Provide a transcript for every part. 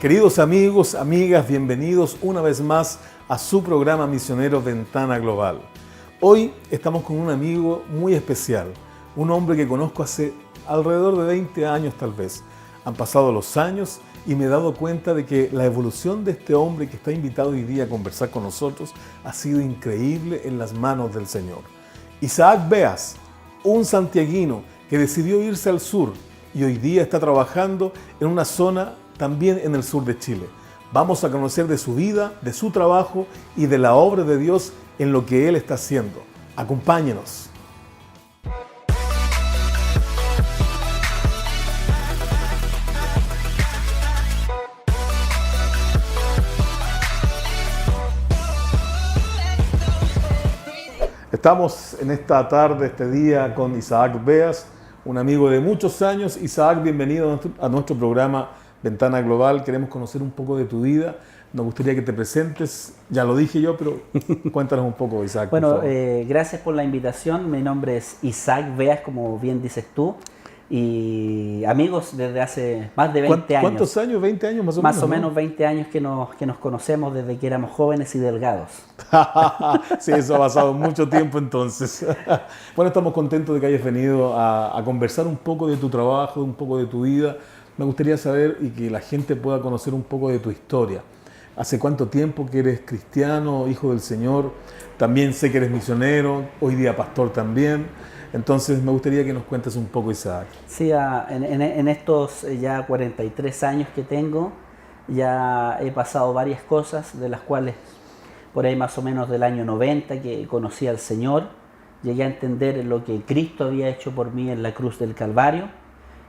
Queridos amigos, amigas, bienvenidos una vez más a su programa misionero Ventana Global. Hoy estamos con un amigo muy especial, un hombre que conozco hace alrededor de 20 años tal vez. Han pasado los años y me he dado cuenta de que la evolución de este hombre que está invitado hoy día a conversar con nosotros ha sido increíble en las manos del Señor. Isaac Beas, un santiaguino que decidió irse al sur y hoy día está trabajando en una zona también en el sur de Chile. Vamos a conocer de su vida, de su trabajo y de la obra de Dios en lo que él está haciendo. Acompáñenos. Estamos en esta tarde, este día, con Isaac Beas, un amigo de muchos años. Isaac, bienvenido a nuestro programa Ventana Global. Queremos conocer un poco de tu vida. Nos gustaría que te presentes. Ya lo dije yo, pero cuéntanos un poco, Isaac. Bueno, gracias por la invitación. Mi nombre es Isaac Beas, como bien dices tú. Y amigos desde hace más de 20 años. ¿Cuántos años? ¿20 años más o menos? Más o menos 20 años que nos conocemos desde que éramos jóvenes y delgados. Sí, eso ha pasado mucho tiempo entonces. Bueno, estamos contentos de que hayas venido a conversar un poco de tu trabajo, un poco de tu vida. Me gustaría saber y que la gente pueda conocer un poco de tu historia. ¿Hace cuánto tiempo que eres cristiano, hijo del Señor? También sé que eres misionero, hoy día pastor también. Entonces me gustaría que nos cuentes un poco, Isaac. Sí, en estos ya 43 años que tengo, ya he pasado varias cosas, de las cuales por ahí más o menos del año 90 que conocí al Señor, llegué a entender lo que Cristo había hecho por mí en la cruz del Calvario,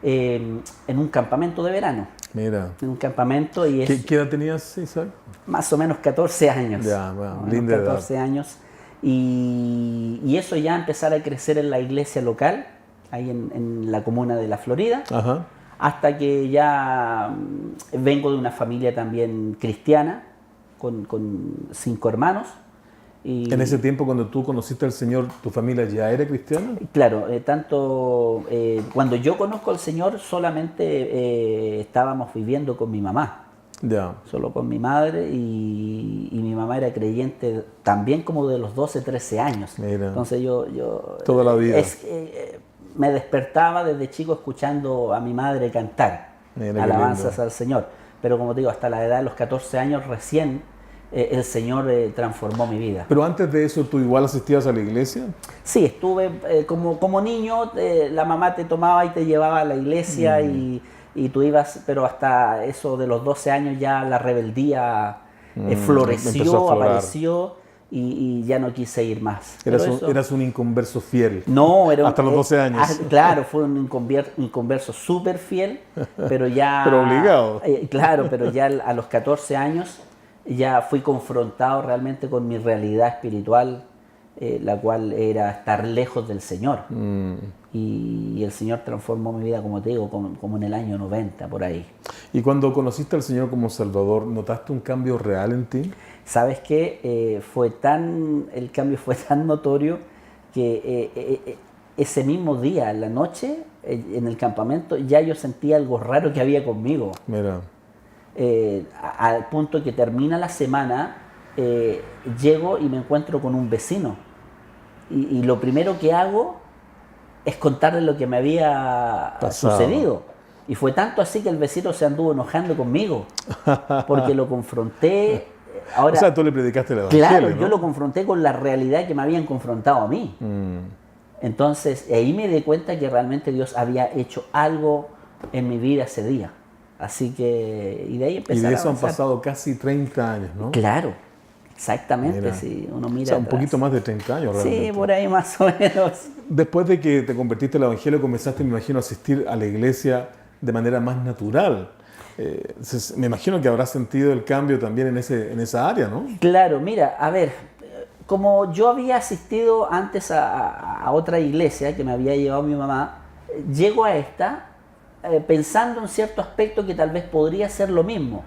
en un campamento de verano. Mira. En un campamento. Y ¿Qué edad tenías, Isaac? Más o menos 14 años. Ya, bueno, linda edad. 14 años. Y eso ya empezar a crecer en la iglesia local, ahí en la comuna de La Florida, Ajá. Hasta que ya vengo de una familia también cristiana, con 5 hermanos. Y, ¿En ese tiempo cuando tú conociste al Señor, tu familia ya era cristiana? Claro, cuando yo conozco al Señor solamente estábamos viviendo con mi mamá. Ya. Solo con mi madre y mi mamá era creyente también como de los 12, 13 años. Mira. Entonces yo toda la vida. Me despertaba desde chico escuchando a mi madre cantar. Mira, alabanzas al Señor. Pero como te digo, hasta la edad de los 14 años recién el Señor transformó mi vida. Pero antes de eso, ¿tú igual asistías a la iglesia? Sí, estuve como niño, la mamá te tomaba y te llevaba a la iglesia y tú ibas, pero hasta eso de los 12 años ya la rebeldía floreció, apareció y ya no quise ir más. Eras un inconverso fiel. No, hasta los 12 años. Claro, fue un inconverso súper fiel, pero ya... Pero obligado. Claro, pero ya a los 14 años ya fui confrontado realmente con mi realidad espiritual, la cual era estar lejos del Señor. Y el Señor transformó mi vida, como te digo, como en el año 90, por ahí. ¿Y cuando conociste al Señor como Salvador, notaste un cambio real en ti? ¿Sabes qué? El cambio fue tan notorio que ese mismo día, en la noche, en el campamento, ya yo sentía algo raro que había conmigo. Mira. Al punto que termina la semana, llego y me encuentro con un vecino. Y lo primero que hago es contarle lo que me había sucedido. Y fue tanto así que el vecino se anduvo enojando conmigo, porque lo confronté. Ahora, o sea, tú le predicaste el evangelio, claro, ¿no? yo lo confronté con la realidad que me habían confrontado a mí. Entonces, ahí me di cuenta que realmente Dios había hecho algo en mi vida ese día. Así que, y de ahí empecé a avanzar. Y de eso han pasado casi 30 años, ¿no? Claro, exactamente, Mira. Si uno mira o sea, un atrás. poquito más de 30 años realmente. Sí, por ahí más o menos. Después de que te convertiste al evangelio, comenzaste, me imagino, a asistir a la iglesia de manera más natural. Me imagino que habrás sentido el cambio también en esa área, ¿no? Claro, mira, a ver, como yo había asistido antes a otra iglesia que me había llevado mi mamá, llego a esta pensando en cierto aspecto que tal vez podría ser lo mismo,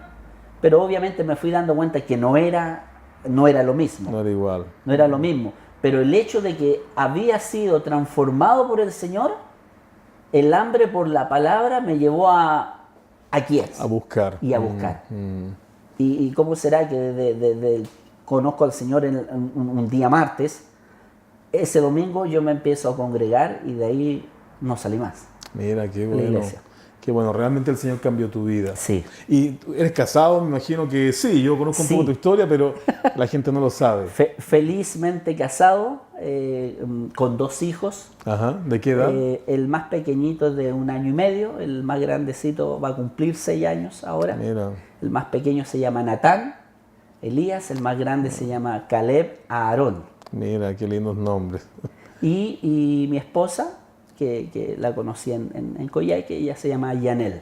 pero obviamente me fui dando cuenta que no era lo mismo. No era igual. No era lo mismo, pero el hecho de que había sido transformado por el Señor, el hambre por la palabra me llevó a aquí es. A buscar. Y a buscar. ¿Y cómo será que conozco al Señor un día martes? Ese domingo yo me empiezo a congregar y de ahí no salí más. Mira, qué La bueno. iglesia. Qué bueno, realmente el Señor cambió tu vida. Sí. ¿Y tú eres casado? Me imagino que sí, yo conozco un Sí. poco tu historia, pero la gente no lo sabe. Felizmente casado, con 2 hijos. Ajá, ¿de qué edad? El más pequeñito es de 1 año y medio, el más grandecito va a cumplir 6 años ahora. Mira, El más pequeño se llama Natán, Elías, el más grande se llama Caleb Aarón. mira, qué lindos nombres. Y mi esposa, que la conocí en Coyhaique, ella se llama Yanel.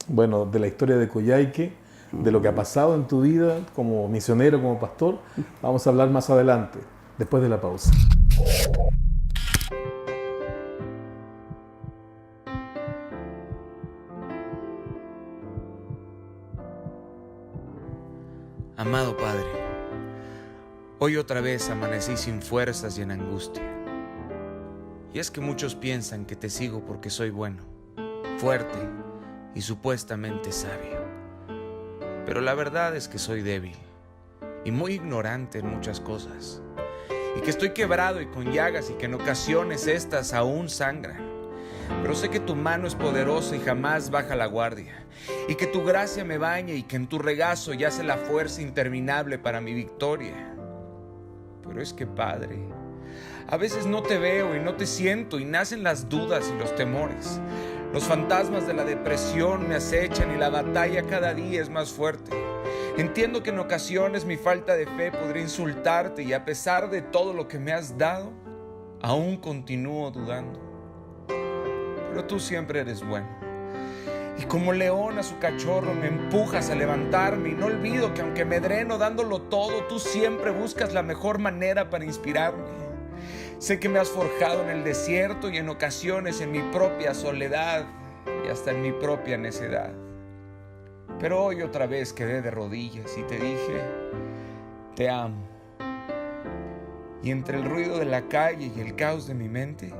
Bueno, de la historia de Coyhaique, de lo que ha pasado en tu vida como misionero, como pastor, vamos a hablar más adelante, después de la pausa. Amado Padre, hoy otra vez amanecí sin fuerzas y en angustia. Y es que muchos piensan que te sigo porque soy bueno, fuerte y supuestamente sabio. Pero la verdad es que soy débil y muy ignorante en muchas cosas. Y que estoy quebrado y con llagas y que en ocasiones estas aún sangran. Pero sé que tu mano es poderosa y jamás baja la guardia. Y que tu gracia me baña y que en tu regazo yace la fuerza interminable para mi victoria. Pero es que, Padre, a veces no te veo y no te siento y nacen las dudas y los temores. Los fantasmas de la depresión me acechan y la batalla cada día es más fuerte. Entiendo que en ocasiones mi falta de fe podría insultarte y a pesar de todo lo que me has dado, aún continúo dudando. Pero tú siempre eres bueno. Y como león a su cachorro me empujas a levantarme y no olvido que aunque me dreno dándolo todo, tú siempre buscas la mejor manera para inspirarme. Sé que me has forjado en el desierto y en ocasiones en mi propia soledad y hasta en mi propia necedad. Pero hoy otra vez quedé de rodillas y te dije, te amo. Y entre el ruido de la calle y el caos de mi mente,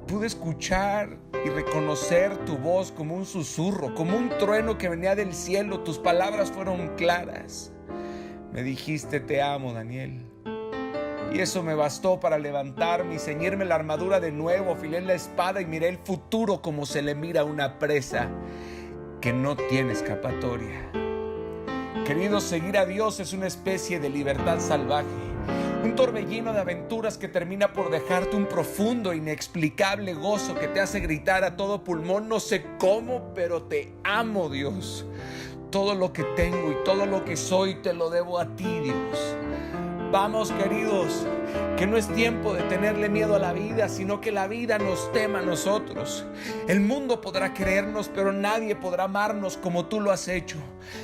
pude escuchar y reconocer tu voz como un susurro, como un trueno que venía del cielo. Tus palabras fueron claras. Me dijiste, te amo, Daniel. Y eso me bastó para levantarme y ceñirme la armadura de nuevo. Afilé la espada y miré el futuro como se le mira a una presa que no tiene escapatoria. Querido, seguir a Dios es una especie de libertad salvaje. Un torbellino de aventuras que termina por dejarte un profundo, inexplicable gozo que te hace gritar a todo pulmón, no sé cómo, pero te amo, Dios. Todo lo que tengo y todo lo que soy te lo debo a ti, Dios. Vamos, queridos, que no es tiempo de tenerle miedo a la vida, sino que la vida nos tema a nosotros. El mundo podrá querernos, pero nadie podrá amarnos como tú lo has hecho.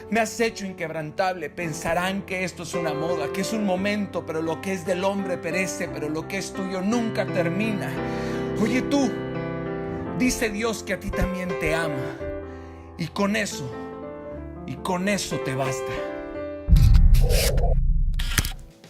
Me has hecho inquebrantable. Pensarán que esto es una moda, que es un momento, pero lo que es del hombre perece, pero lo que es tuyo nunca termina. Oye tú, dice Dios que a ti también te ama. Y con eso te basta.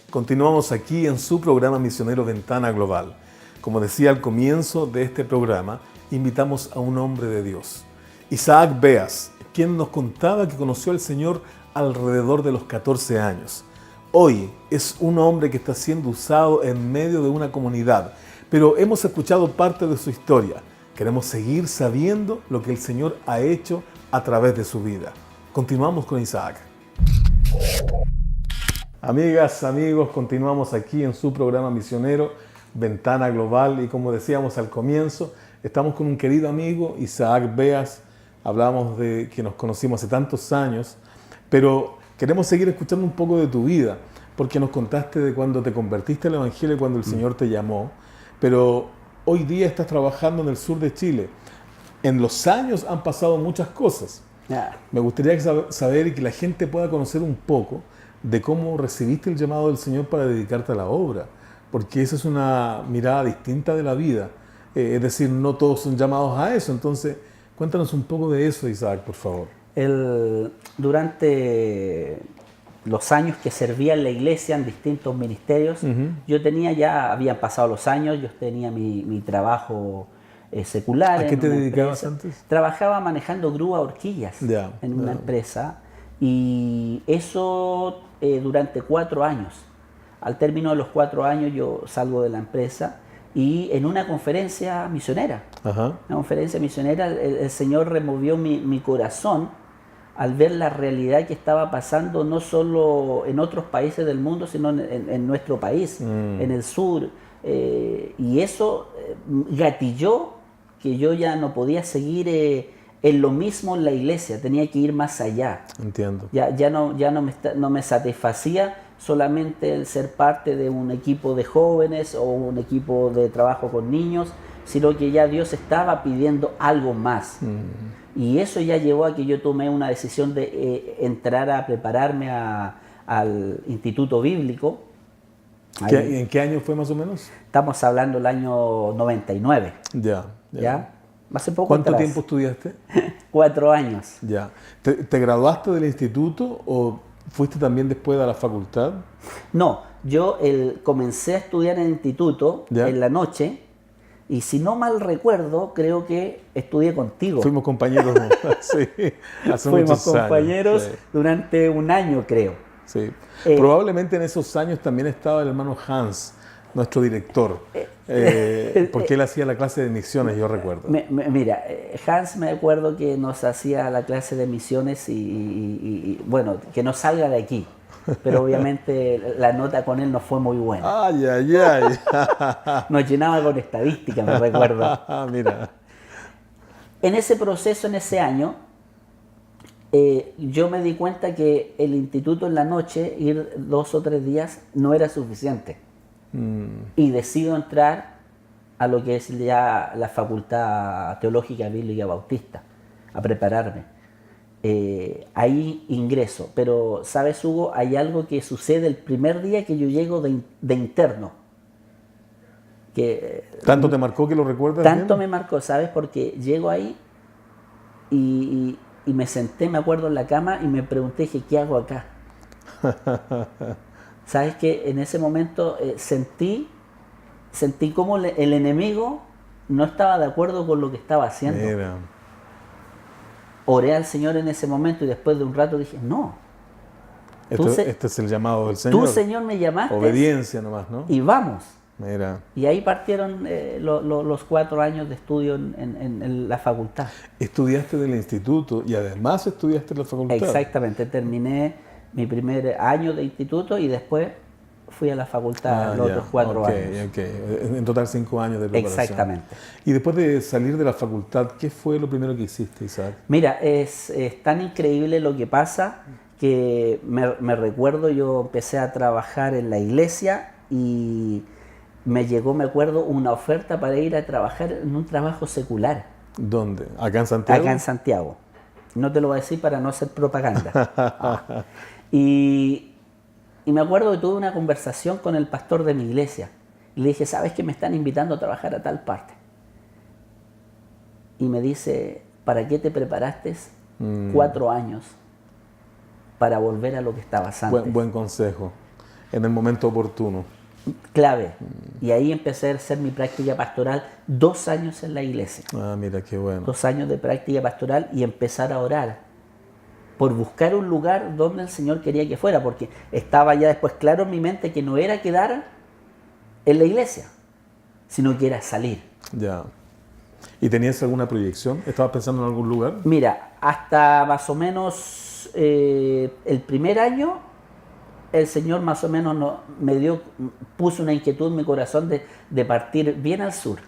Continuamos aquí en su programa misionero Ventana Global. Como decía al comienzo de este programa, invitamos a un hombre de Dios, Isaac Beas, quien nos contaba que conoció al Señor alrededor de los 14 años. Hoy es un hombre que está siendo usado en medio de una comunidad, pero hemos escuchado parte de su historia. Queremos seguir sabiendo lo que el Señor ha hecho a través de su vida. Continuamos con Isaac. Amigas, amigos, continuamos aquí en su programa misionero Ventana Global y como decíamos al comienzo, estamos con un querido amigo, Isaac Beas. Hablamos de que nos conocimos hace tantos años, pero queremos seguir escuchando un poco de tu vida, porque nos contaste de cuando te convertiste al Evangelio y cuando el Señor te llamó, pero hoy día estás trabajando en el sur de Chile. En los años han pasado muchas cosas. Me gustaría saber y que la gente pueda conocer un poco de cómo recibiste el llamado del Señor para dedicarte a la obra, porque esa es una mirada distinta de la vida, es decir, no todos son llamados a eso. Entonces, cuéntanos un poco de eso, Isaac, por favor. Durante los años que servía en la iglesia en distintos ministerios, yo tenía ya, habían pasado los años, yo tenía mi trabajo secular. ¿A qué en te una dedicabas empresa. antes? Trabajaba manejando grúa horquillas Ya, en una ya. empresa, y eso durante 4 años. Al término de los 4 años yo salgo de la empresa y en una conferencia misionera, Ajá. una conferencia misionera, el Señor removió mi corazón al ver la realidad que estaba pasando no solo en otros países del mundo, sino en nuestro país, en el sur. Y eso gatilló que yo ya no podía seguir en lo mismo en la iglesia, tenía que ir más allá. Entiendo. Ya no me satisfacía solamente el ser parte de un equipo de jóvenes o un equipo de trabajo con niños, sino que ya Dios estaba pidiendo algo más. Y eso ya llevó a que yo tomé una decisión de entrar a prepararme al Instituto Bíblico. ¿En qué año fue más o menos? Estamos hablando del año 99. ¿Ya? Hace poco ¿Cuánto atrás. tiempo estudiaste? 4 años. Ya. ¿Te graduaste del instituto o fuiste también después a la facultad? No, yo comencé a estudiar en el instituto ¿Ya? en la noche, y si no mal recuerdo, creo que estudié contigo. Fuimos compañeros, sí, hace Fuimos muchos compañeros años. Sí, durante 1 año, creo. sí. Probablemente en esos años también estaba el hermano Hans, nuestro director, porque él hacía la clase de misiones, yo recuerdo. Mira, Hans, me acuerdo que nos hacía la clase de misiones y bueno, que no salga de aquí. Pero obviamente la nota con él no fue muy buena. ¡Ay, ay, ay! Nos llenaba con estadística, me recuerdo. Mira. En ese proceso, en ese año, yo me di cuenta que el instituto en la noche, ir 2 o 3 días, no era suficiente. Y decido entrar a lo que es ya la Facultad Teológica Bíblica Bautista, a prepararme. Ahí ingreso, pero sabes, Hugo, hay algo que sucede el primer día que yo llego de interno. ¿Tanto te marcó que lo recuerdas? Tanto bien? me marcó, ¿sabes? Porque llego ahí y me senté, me acuerdo, en la cama y me pregunté, dije, ¿qué hago acá? ¿Sabes que en ese momento sentí como el enemigo no estaba de acuerdo con lo que estaba haciendo? Mira. Oré al Señor en ese momento y después de un rato dije, no. Este es el llamado del Señor. Tú, Señor, me llamaste. Obediencia nomás, ¿no? Y vamos. Mira. Y ahí partieron los 4 años de estudio en la facultad. Estudiaste del instituto y además estudiaste en la facultad. Exactamente. Terminé mi primer año de instituto y después fui a la facultad los otros 4 años. Okay. En total 5 años de preparación. Exactamente. Y después de salir de la facultad, ¿qué fue lo primero que hiciste, Isaac? Mira, es tan increíble lo que pasa que me recuerdo, yo empecé a trabajar en la iglesia y me llegó, me acuerdo, una oferta para ir a trabajar en un trabajo secular. ¿Dónde? ¿Acá en Santiago? Acá en Santiago. No te lo voy a decir para no hacer propaganda. Y me acuerdo que tuve una conversación con el pastor de mi iglesia. Y le dije, ¿sabes que me están invitando a trabajar a tal parte? Y me dice, ¿para qué te preparaste 4 años para volver a lo que estabas antes? Buen consejo, en el momento oportuno. Clave. Y ahí empecé a hacer mi práctica pastoral, 2 años en la iglesia. Ah, mira, qué bueno. 2 años de práctica pastoral y empezar a orar por buscar un lugar donde el Señor quería que fuera, porque estaba ya después claro en mi mente que no era quedar en la iglesia, sino que era salir. Ya. ¿Y tenías alguna proyección? ¿Estabas pensando en algún lugar? Mira, hasta más o menos el primer año, el Señor más o menos puso una inquietud en mi corazón de partir bien al sur,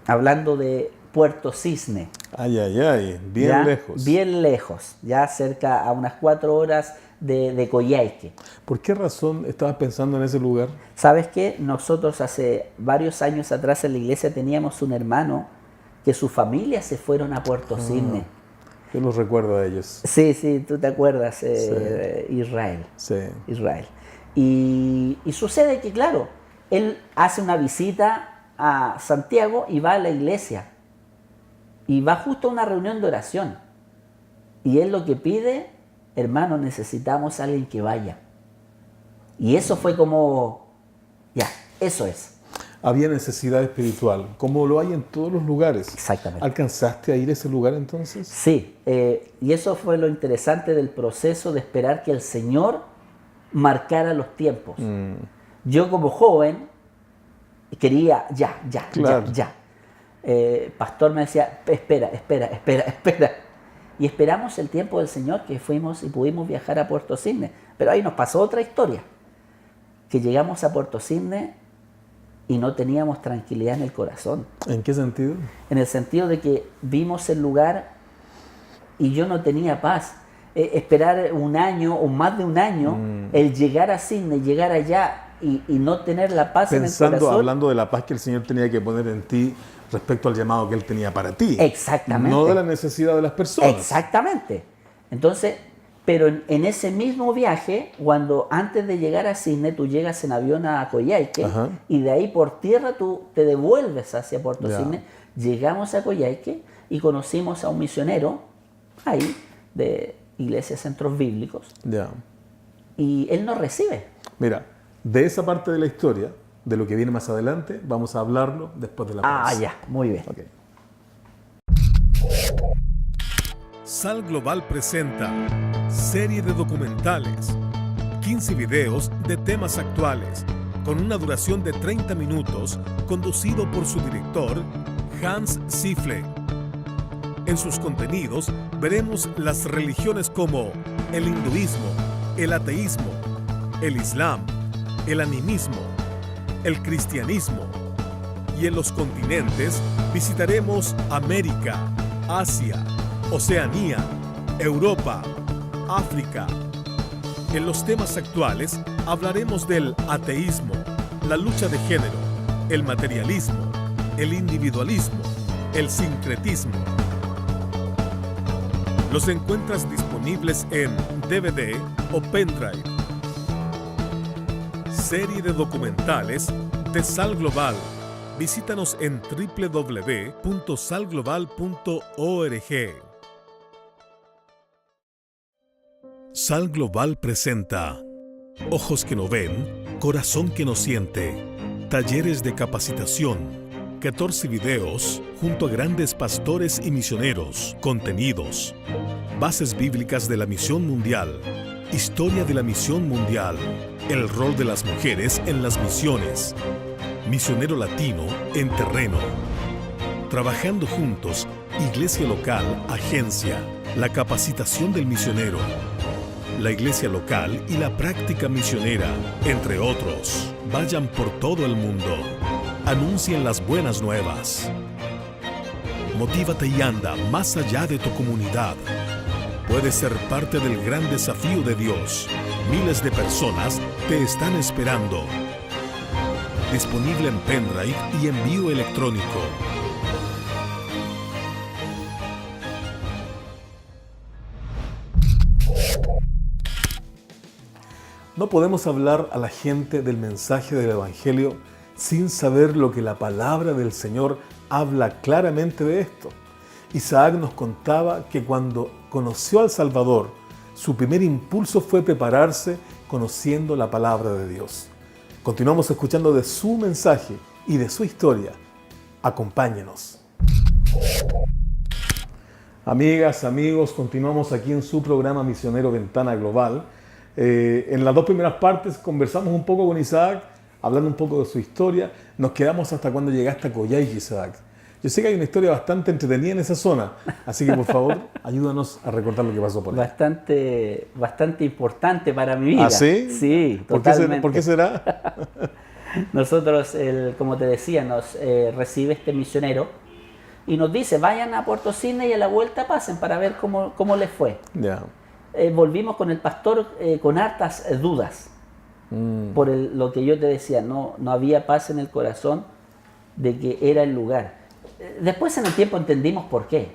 hablando de Puerto Cisne. Ay, ay, ay, bien ¿ya? lejos. Bien lejos, ya cerca a unas 4 horas de Coyhaique. ¿Por qué razón estabas pensando en ese lugar? ¿Sabes qué? Nosotros hace varios años atrás en la iglesia teníamos un hermano que su familia se fueron a Puerto Cisne. Yo los recuerdo a ellos. Sí, tú te acuerdas, Sí. Israel. Sí. Israel. Y sucede que, claro, él hace una visita a Santiago y va a la iglesia. Y va justo a una reunión de oración. Y él lo que pide, hermano, necesitamos a alguien que vaya. Y eso fue como, ya, eso es. había necesidad espiritual, como lo hay en todos los lugares. Exactamente. ¿Alcanzaste a ir a ese lugar entonces? Sí, y eso fue lo interesante del proceso de esperar que el Señor marcara los tiempos. Yo como joven quería ya. Pastor me decía, espera. Y esperamos el tiempo del Señor, que fuimos y pudimos viajar a Puerto Cisne. Pero ahí nos pasó otra historia, que llegamos a Puerto Cisne y no teníamos tranquilidad en el corazón. ¿En qué sentido? En el sentido de que vimos el lugar y yo no tenía paz. Esperar un año o más de un año, el llegar a Cisne, llegar allá y no tener la paz en el corazón. Hablando de la paz que el Señor tenía que poner en ti respecto al llamado que Él tenía para ti. Exactamente. No de la necesidad de las personas. Exactamente. Entonces, pero en ese mismo viaje, cuando antes de llegar a Cisne, tú llegas en avión a Coyhaique, Ajá. y de ahí por tierra tú te devuelves hacia Puerto Ya. Cisne, llegamos a Coyhaique y conocimos a un misionero ahí de Iglesia Centros Bíblicos, Ya. y él nos recibe. Mira, de esa parte de la historia, de lo que viene más adelante, vamos a hablarlo después de la pausa. Ya, muy bien. Ok. Sal Global presenta serie de documentales, 15 videos de temas actuales, con una duración de 30 minutos, conducido por su director, Hans Zifle. En sus contenidos veremos las religiones como el hinduismo, el ateísmo, el islam, el animismo, el cristianismo. Y en los continentes visitaremos América, Asia, Oceanía, Europa, África. En los temas actuales hablaremos del ateísmo, la lucha de género, el materialismo, el individualismo, el sincretismo. Los encuentras disponibles en DVD o pendrive. Serie de documentales de Sal Global. Visítanos en www.salglobal.org. Sal Global presenta Ojos que no ven, corazón que no siente. Talleres de capacitación. 14 videos junto a grandes pastores y misioneros. Contenidos. Bases bíblicas de la misión mundial. Historia de la misión mundial. El rol de las mujeres en las misiones. Misionero latino en terreno. Trabajando juntos, iglesia local, agencia. La capacitación del misionero. La iglesia local y la práctica misionera, entre otros. Vayan por todo el mundo. Anuncien las buenas nuevas. Motívate y anda más allá de tu comunidad. Puedes ser parte del gran desafío de Dios. Miles de personas te están esperando. Disponible en pendrive y envío electrónico. No podemos hablar a la gente del mensaje del Evangelio sin saber lo que la palabra del Señor habla claramente de esto. Isaac nos contaba que cuando conoció al Salvador, su primer impulso fue prepararse conociendo la palabra de Dios. Continuamos escuchando de su mensaje y de su historia. Acompáñenos. Amigas, amigos, continuamos aquí en su programa Misionero Ventana Global. En las dos primeras partes conversamos un poco con Isaac, hablando un poco de su historia. Nos quedamos hasta cuando llegaste a Coyhaique, Isaac. Yo sé que hay una historia bastante entretenida en esa zona, así que por favor, ayúdanos a recordar lo que pasó por ahí. Bastante importante para mi vida. ¿Ah, sí? Sí, ¿Por totalmente. ¿Por qué será? Nosotros, como te decía, nos recibe este misionero y nos dice, vayan a Puerto Cisne y a la vuelta pasen para ver cómo les fue. Ya. Volvimos con el pastor con hartas dudas. Por lo que yo te decía, no había paz en el corazón de que era el lugar. Después en el tiempo entendimos por qué.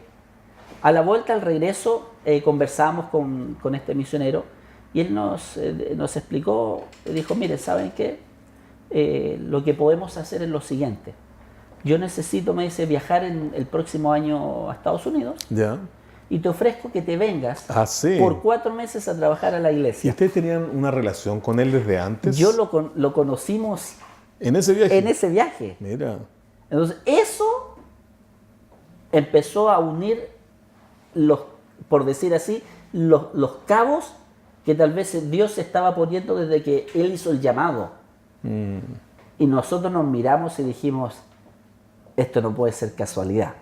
A la vuelta, al regreso, conversamos con este misionero y él nos explicó, dijo, mire, ¿saben qué? Lo que podemos hacer es lo siguiente. Yo necesito, me dice, viajar el próximo año a Estados Unidos. Ya. Y te ofrezco que te vengas Sí. por 4 meses a trabajar a la ¿Y iglesia. ustedes tenían una relación con él desde antes? Yo lo conocimos ¿En ese viaje? En ese viaje. Mira. Entonces, eso empezó a unir por decir así, los cabos que tal vez Dios estaba poniendo desde que Él hizo el llamado. Y nosotros nos miramos y dijimos, esto no puede ser casualidad.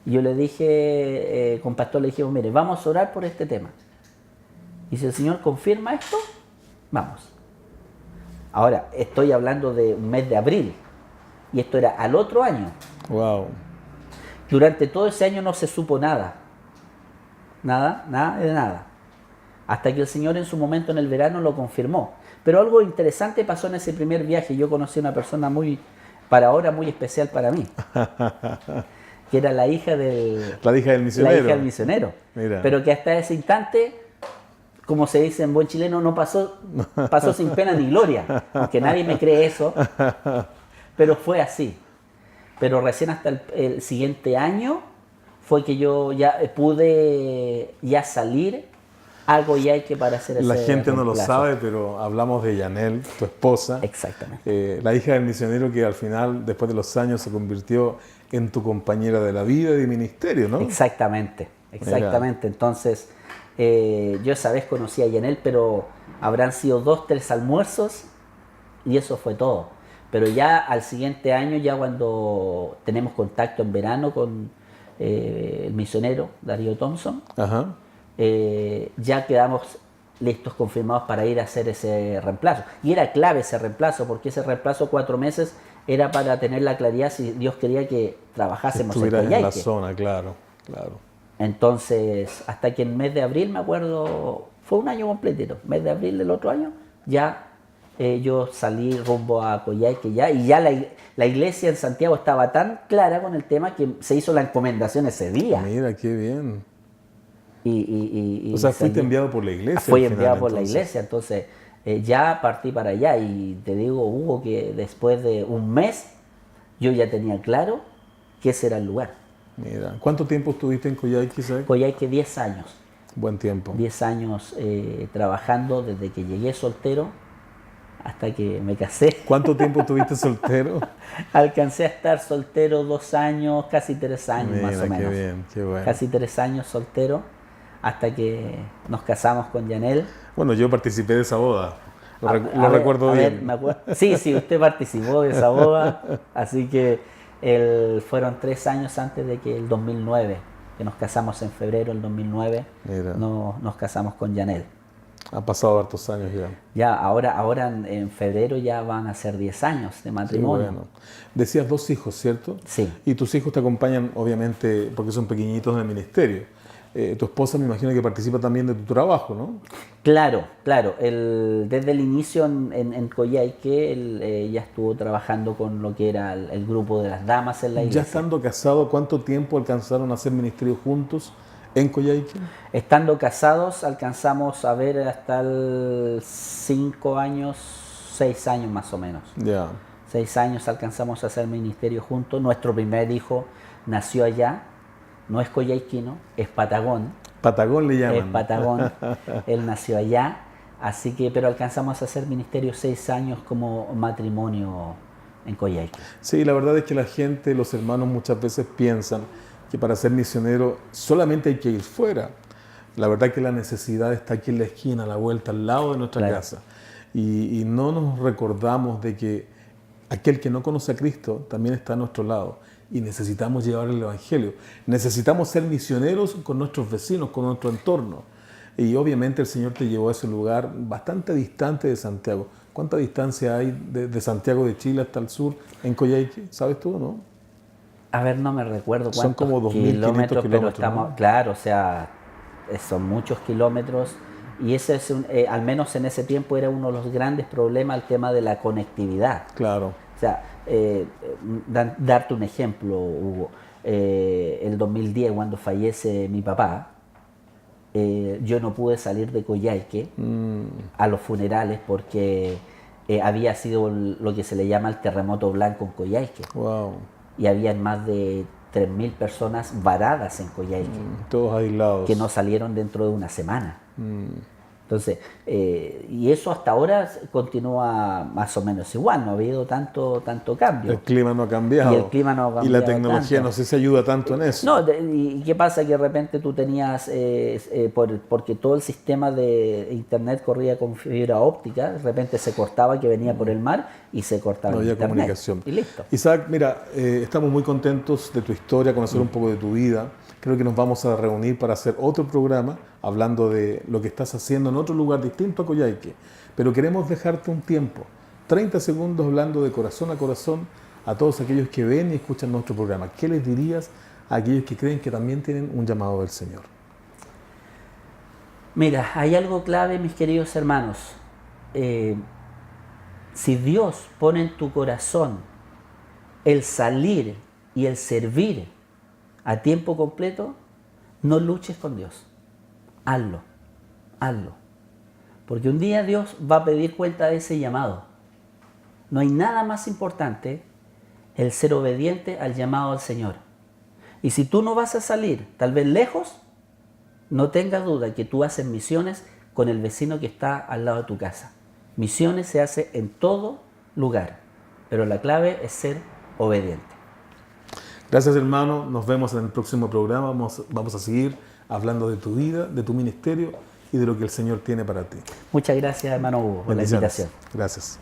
Y yo le dije, con pastor le dijimos, mire, vamos a orar por este tema. Y si el Señor confirma esto, vamos. Ahora, estoy hablando de un mes de abril. Y esto era al otro año. Wow. Durante todo ese año no se supo nada. Nada de nada. Hasta que el Señor en su momento en el verano lo confirmó. Pero algo interesante pasó en ese primer viaje. Yo conocí a una persona para ahora muy especial para mí. Que era la hija del misionero. La hija del misionero. Mira. Pero que hasta ese instante, como se dice en buen chileno, no pasó sin pena ni gloria. Aunque nadie me cree eso. Pero fue así. Pero recién hasta el siguiente año fue que yo ya pude salir a Coyhaique para hacer ese La gente no lo reemplazo. sabe, pero hablamos de Yanel, tu esposa. Exactamente. La hija del misionero que al final, después de los años, se convirtió en tu compañera de la vida y de ministerio, ¿no? Exactamente. Entonces, yo esa vez conocí a Yanel, pero habrán sido 2, 3 almuerzos y eso fue todo. Pero ya al siguiente año, ya cuando tenemos contacto en verano con el misionero Darío Thompson, Ajá. Ya quedamos listos, confirmados para ir a hacer ese reemplazo. Y era clave ese reemplazo, porque ese reemplazo 4 meses era para tener la claridad si Dios quería que trabajásemos en Estuvieras Coyhaique. en la zona, claro. Entonces, hasta que en mes de abril, me acuerdo, fue un año completito, mes de abril del otro año, ya yo salí rumbo a Coyhaique y ya la iglesia en Santiago estaba tan clara con el tema que se hizo la encomendación ese día. Mira, qué bien. O sea, fuiste enviado por la iglesia. Fui enviado por la iglesia, entonces ya partí para allá y te digo, Hugo, que después de un mes yo ya tenía claro que ese era el lugar. Mira, ¿cuánto tiempo estuviste en Coyhaique, Isaac? Coyhaique 10 años. Buen tiempo. 10 años trabajando desde que llegué soltero hasta que me casé. ¿Cuánto tiempo estuviste soltero? Alcancé a estar soltero 2 años, casi 3 años. Mira, más o menos. Qué bien, qué bueno. Casi 3 años soltero hasta que nos casamos con Yanel. Bueno, yo participé de esa boda. Lo recuerdo bien. Sí, usted participó de esa boda. Así que fueron 3 años antes de que el 2009, que nos casamos en febrero del 2009, nos casamos con Yanel. Han pasado hartos años ya. Ya, ahora en febrero ya van a ser 10 años de matrimonio. Sí, bueno. Decías 2 hijos, ¿cierto? Sí. Y tus hijos te acompañan, obviamente, porque son pequeñitos en el ministerio. Tu esposa me imagino que participa también de tu trabajo, ¿no? Claro. Desde el inicio en Coyhaique, ella estuvo trabajando con lo que era el grupo de las damas en la iglesia. Ya estando casado, ¿cuánto tiempo alcanzaron a hacer ministerio juntos en Coyhaique? Estando casados, alcanzamos a ver hasta 5 años, 6 años más o menos. Ya. 6 años alcanzamos a hacer ministerio juntos. Nuestro primer hijo nació allá. No es coyhaiquino, es patagón. Patagón le llaman. Es patagón. Él nació allá. Así que, pero alcanzamos a hacer ministerio 6 años como matrimonio en Coyhaique. Sí, la verdad es que la gente, los hermanos muchas veces piensan que para ser misionero solamente hay que ir fuera. La verdad es que la necesidad está aquí en la esquina, a la vuelta, al lado de nuestra casa. Y no nos recordamos de que aquel que no conoce a Cristo también está a nuestro lado. Y necesitamos llevar el Evangelio. Necesitamos ser misioneros con nuestros vecinos, con nuestro entorno. Y obviamente el Señor te llevó a ese lugar bastante distante de Santiago. ¿Cuánta distancia hay de Santiago de Chile hasta el sur en Coyhaique? ¿Sabes tú, no? A ver, no me recuerdo cuántos son como 2.500 pero estamos, ¿no? Claro, o sea, son muchos kilómetros. Y ese es al menos en ese tiempo era uno de los grandes problemas, el tema de la conectividad. Claro. O sea, darte un ejemplo, Hugo. El 2010, cuando fallece mi papá, yo no pude salir de Coyhaique a los funerales porque había sido lo que se le llama el terremoto blanco en Coyhaique. Wow. Y habían más de 3.000 personas varadas en Coyhaique. Todos aislados. Que no salieron dentro de una semana. Entonces, y eso hasta ahora continúa más o menos igual, no ha habido tanto cambio. El clima no ha cambiado. Y el clima no ha cambiado. Y la tecnología tanto. No sé si ayuda tanto en eso. No, ¿y qué pasa? Que de repente tú tenías, porque todo el sistema de internet corría con fibra óptica, de repente se cortaba que venía por el mar y se cortaba no el había internet. Comunicación. Y listo. Isaac, mira, estamos muy contentos de tu historia, conocer un poco de tu vida. Creo que nos vamos a reunir para hacer otro programa hablando de lo que estás haciendo en otro lugar distinto a Coyhaique. Pero queremos dejarte un tiempo, 30 segundos hablando de corazón a corazón a todos aquellos que ven y escuchan nuestro programa. ¿Qué les dirías a aquellos que creen que también tienen un llamado del Señor? Mira, hay algo clave, mis queridos hermanos. Si Dios pone en tu corazón el salir y el servir a tiempo completo, no luches con Dios. Hazlo. Porque un día Dios va a pedir cuenta de ese llamado. No hay nada más importante el ser obediente al llamado del Señor. Y si tú no vas a salir, tal vez lejos, no tengas duda que tú haces misiones con el vecino que está al lado de tu casa. Misiones se hace en todo lugar, pero la clave es ser obediente. Gracias, hermano. Nos vemos en el próximo programa. Vamos a seguir hablando de tu vida, de tu ministerio y de lo que el Señor tiene para ti. Muchas gracias, hermano Hugo, por la invitación. Gracias.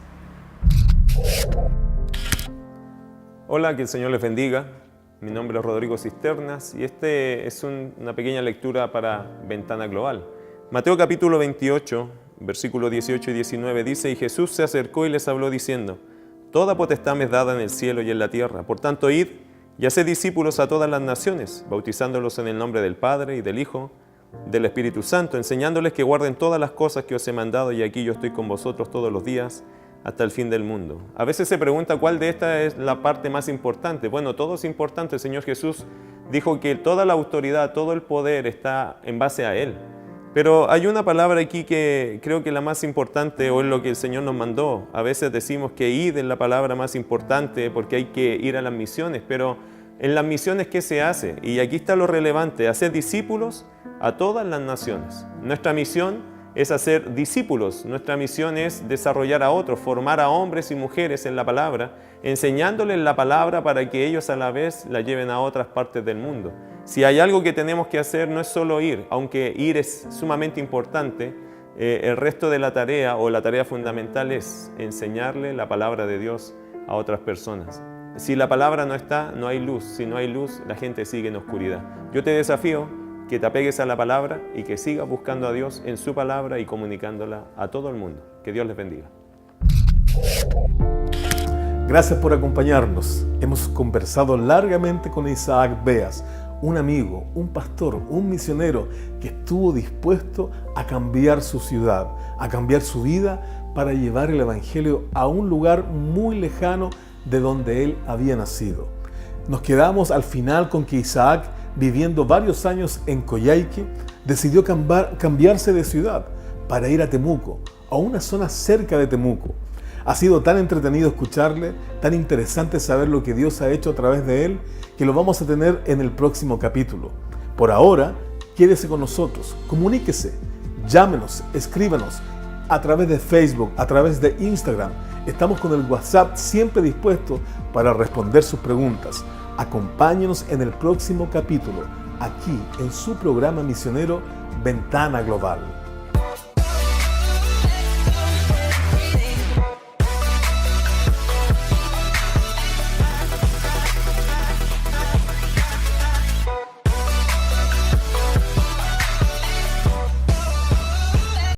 Hola, que el Señor les bendiga. Mi nombre es Rodrigo Cisternas y este es una pequeña lectura para Ventana Global. Mateo capítulo 28, versículos 18 y 19 dice: Y Jesús se acercó y les habló diciendo: Toda potestad me es dada en el cielo y en la tierra. Por tanto, id y haced discípulos a todas las naciones, bautizándolos en el nombre del Padre y del Hijo, del Espíritu Santo, enseñándoles que guarden todas las cosas que os he mandado, y aquí yo estoy con vosotros todos los días hasta el fin del mundo. A veces se pregunta cuál de estas es la parte más importante. Bueno, todo es importante. El Señor Jesús dijo que toda la autoridad, todo el poder está en base a Él. Pero hay una palabra aquí que creo que es la más importante, o es lo que el Señor nos mandó. A veces decimos que id es la palabra más importante porque hay que ir a las misiones, pero en las misiones, ¿qué se hace? Y aquí está lo relevante: hacer discípulos a todas las naciones. Nuestra misión es hacer discípulos. Nuestra misión es desarrollar a otros, formar a hombres y mujeres en la palabra, enseñándoles la palabra para que ellos a la vez la lleven a otras partes del mundo. Si hay algo que tenemos que hacer, no es solo ir, aunque ir es sumamente importante. El resto de la tarea, o la tarea fundamental, es enseñarle la palabra de Dios a otras personas. Si la palabra no está, no hay luz. Si no hay luz, la gente sigue en oscuridad. Yo te desafío que te apegues a la palabra y que sigas buscando a Dios en su palabra y comunicándola a todo el mundo. Que Dios les bendiga. Gracias por acompañarnos. Hemos conversado largamente con Isaac Beas, un amigo, un pastor, un misionero que estuvo dispuesto a cambiar su ciudad, a cambiar su vida para llevar el Evangelio a un lugar muy lejano de donde él había nacido. Nos quedamos al final con que Isaac, viviendo varios años en Coyhaique, decidió cambiarse de ciudad para ir a Temuco, a una zona cerca de Temuco. Ha sido tan entretenido escucharle, tan interesante saber lo que Dios ha hecho a través de él, que lo vamos a tener en el próximo capítulo. Por ahora, quédese con nosotros, comuníquese, llámenos, escríbanos a través de Facebook, a través de Instagram. Estamos con el WhatsApp siempre dispuesto para responder sus preguntas. Acompáñenos en el próximo capítulo, aquí en su programa misionero Ventana Global.